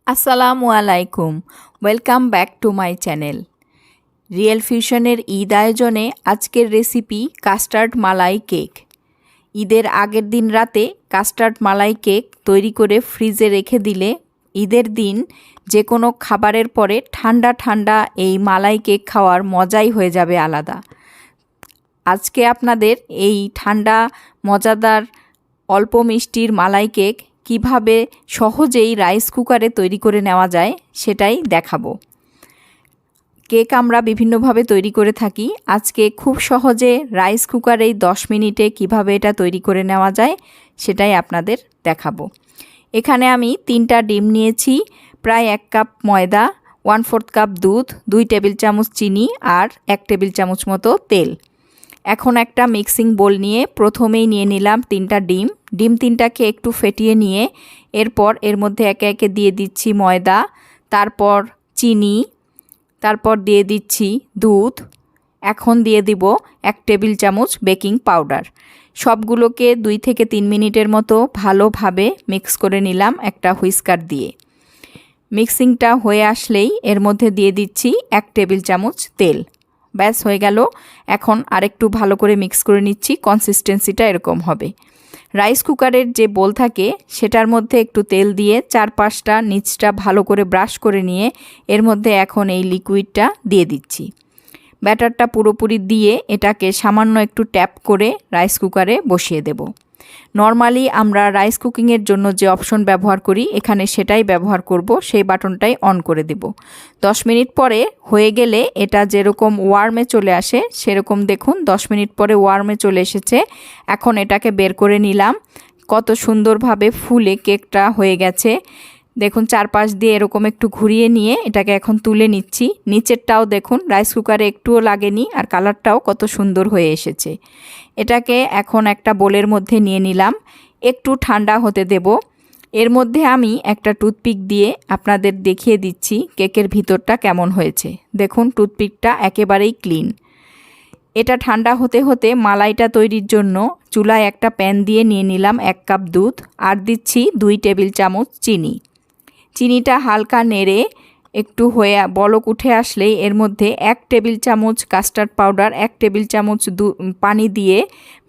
আসসালামু আলাইকুম, welcome back to my channel. Real ফিউশনের ঈদ আয়োজনে আজকের রেসিপি কাস্টার্ড মালাই কেক। ঈদের আগের দিন রাতে কাস্টার্ড মালাই কেক তৈরি করে ফ্রিজে রেখে দিলে ঈদের দিন যে কোনো খাবারের পরে ঠান্ডা ঠান্ডা এই মালাই কেক খাওয়ার মজাই হয়ে যাবে আলাদা। আজকে আপনাদের এই ঠান্ডা মজাদার অল্প মিষ্টির মালাই কেক কিভাবে সহজেই রাইস কুকারে তৈরি করে নেওয়া যায় সেটাই দেখাবো। কেক আমরা বিভিন্নভাবে তৈরি করে থাকি, আজকে খুব সহজে রাইস কুকারেই 10 মিনিটে কিভাবে এটা তৈরি করে নেওয়া যায় সেটাই আপনাদের দেখাবো। এখানে আমি 3টা ডিম নিয়েছি, প্রায় 1 কাপ ময়দা, 1/4 কাপ দুধ, 2 টেবিল চামচ চিনি আর 1 টেবিল চামচ মতো তেল। এখন একটা মিক্সিং বোল নিয়ে প্রথমেই নিয়ে নিলাম 3টা ডিম। ডিম 3টাকে একটু ফেটিয়ে নিয়ে এরপর এর মধ্যে একে একে দিয়ে দিচ্ছি ময়দা, তারপর চিনি, তারপর দিয়ে দিচ্ছি দুধ, এখন দিয়ে দিব 1 টেবিল চামচ বেকিং পাউডার। সবগুলোকে 2 থেকে 3 মিনিটের মতো ভালোভাবে মিক্স করে নিলাম একটা হুইস্কার দিয়ে। মিক্সিংটা হয়ে আসলেই এর মধ্যে দিয়ে দিচ্ছি 1 টেবিল চামচ তেল। ব্যাস হয়ে গেল। এখন আরেকটু ভালো করে মিক্স করে নিচ্ছি, কনসিস্টেন্সিটা এরকম হবে। রাইস কুকারের যে বোল থাকে সেটার মধ্যে একটু তেল দিয়ে চারপাশটা নিচটা ভালো করে ব্রাশ করে নিয়ে এর মধ্যে এখন এই লিকুইডটা দিয়ে দিচ্ছি। ব্যাটারটা পুরোপুরি দিয়ে এটাকে সামান্য একটু ট্যাপ করে রাইস কুকারে বসিয়ে দেব। নর্মালি আমরা রাইস কুকিংয়ের জন্য যে অপশন ব্যবহার করি এখানে সেটাই ব্যবহার করব, সেই বাটনটাই অন করে দেব। 10 মিনিট পরে হয়ে গেলে এটা যেরকম ওয়ার্মে চলে আসে সেরকম দেখুন 10 মিনিট পরে ওয়ার্মে চলে এসেছে। এখন এটাকে বের করে নিলাম, কত সুন্দরভাবে ফুলে কেকটা হয়ে গেছে। দেখুন চারপাশ দিয়ে এরকম একটু ঘুরিয়ে নিয়ে এটাকে এখন তুলে নিচ্ছি। নিচেরটাও দেখুন রাইস কুকারে একটুও লাগেনি আর কালারটাও কত সুন্দর হয়ে এসেছে। এটাকে এখন একটা বোলের মধ্যে নিয়ে নিলাম, একটু ঠান্ডা হতে দেব। এর মধ্যে আমি একটা টুথপিক দিয়ে আপনাদের দেখিয়ে দিচ্ছি কেকের ভিতরটা কেমন হয়েছে। দেখুন টুথপিকটা একেবারেই ক্লিন। এটা ঠান্ডা হতে হতে মালাইটা তৈরির জন্য চুলায় একটা প্যান দিয়ে নিয়ে নিলাম 1 কাপ দুধ আর দিচ্ছি 2 টেবিল চামচ চিনি। চিনিটা হালকা নেড়ে একটু হয়ে বলক উঠে আসলেই এর মধ্যে 1 টেবিল চামচ কাস্টার্ড পাউডার, 1 টেবিল চামচ পানি দিয়ে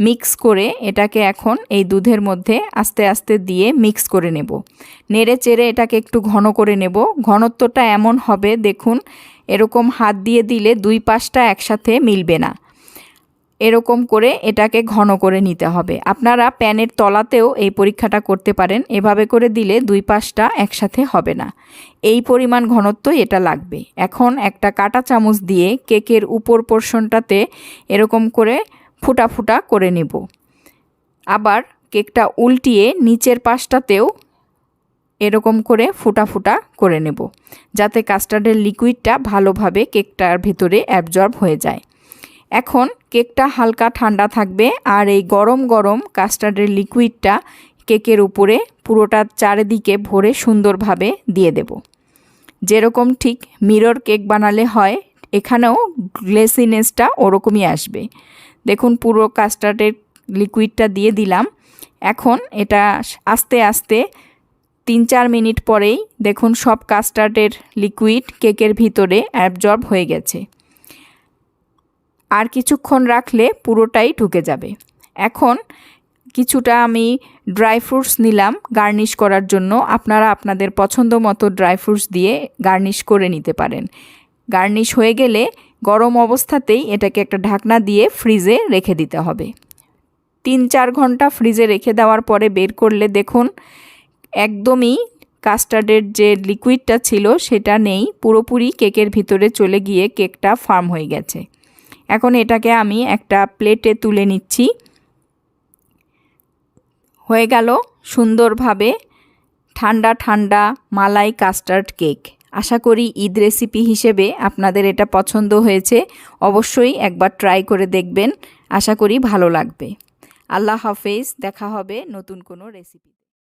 মিক্স করে এটাকে এখন এই দুধের মধ্যে আস্তে আস্তে দিয়ে মিক্স করে নেব। নেড়ে চেড়ে এটাকে একটু ঘন করে নেব। ঘনত্বটা এমন হবে দেখুন, এরকম হাত দিয়ে দিলে 2 পাশটা একসাথে মিলবে না, এরকম করে এটাকে ঘন করে নিতে হবে। আপনারা প্যানের তলাতেও এই পরীক্ষাটা করতে পারেন, এভাবে করে দিলে 2 পাশটা একসাথে হবে না। এই পরিমাণ ঘনত্ব এটা লাগবে। এখন একটা কাঁটা চামচ দিয়ে কেকের উপর পোর্শনটাতে এরকম করে ফুটা ফুটা করে নেব। আবার কেকটা উল্টিয়ে নিচের পাশটাতেও এরকম করে ফুটা ফুটা করে নেব, যাতে কাস্টার্ডের লিকুইডটা ভালোভাবে কেকটার ভেতরে অ্যাবজর্ব হয়ে যায়। এখন কেকটা হালকা ঠান্ডা থাকবে আর এই গরম গরম কাস্টার্ডের লিকুইডটা কেকের উপরে পুরোটা চারিদিকে ভরে সুন্দরভাবে দিয়ে দেব। যেরকম ঠিক মিরর কেক বানালে হয় এখানেও গ্লেসিনেসটা ওরকমই আসবে। দেখুন পুরো কাস্টার্ডের লিকুইডটা দিয়ে দিলাম। এখন এটা আস্তে আস্তে 3-4 মিনিট পরেই দেখুন সব কাস্টার্ডের লিকুইড কেকের ভিতরে অ্যাবজর্ব হয়ে গেছে। আর কিছুক্ষণ রাখলে পুরোটাই ঢুকে যাবে। এখন কিছুটা আমি ড্রাই ফ্রুটস নিলাম গার্নিশ করার জন্য। আপনারা আপনাদের পছন্দ মতো ড্রাই ফ্রুটস দিয়ে গার্নিশ করে নিতে পারেন। গার্নিশ হয়ে গেলে গরম অবস্থাতেই এটাকে একটা ঢাকনা দিয়ে ফ্রিজে রেখে দিতে হবে। 3-4 ঘন্টা ফ্রিজে রেখে দেওয়ার পরে বের করলে দেখুন একদমই কাস্টার্ডের যে লিকুইডটা ছিল সেটা নেই, পুরোপুরি কেকের ভিতরে চলে গিয়ে কেকটা ফার্ম হয়ে গেছে। এখন এটাকে আমি একটা প্লেটে তুলে নিচ্ছি। হয়ে গেল সুন্দরভাবে ঠান্ডা ঠান্ডা মালাই কাস্টার্ড কেক। আশা করি ঈদ রেসিপি হিসেবে আপনাদের এটা পছন্দ হয়েছে। অবশ্যই একবার ট্রাই করে দেখবেন, আশা করি ভালো লাগবে। আল্লাহ হাফেজ, দেখা হবে নতুন কোনো রেসিপি।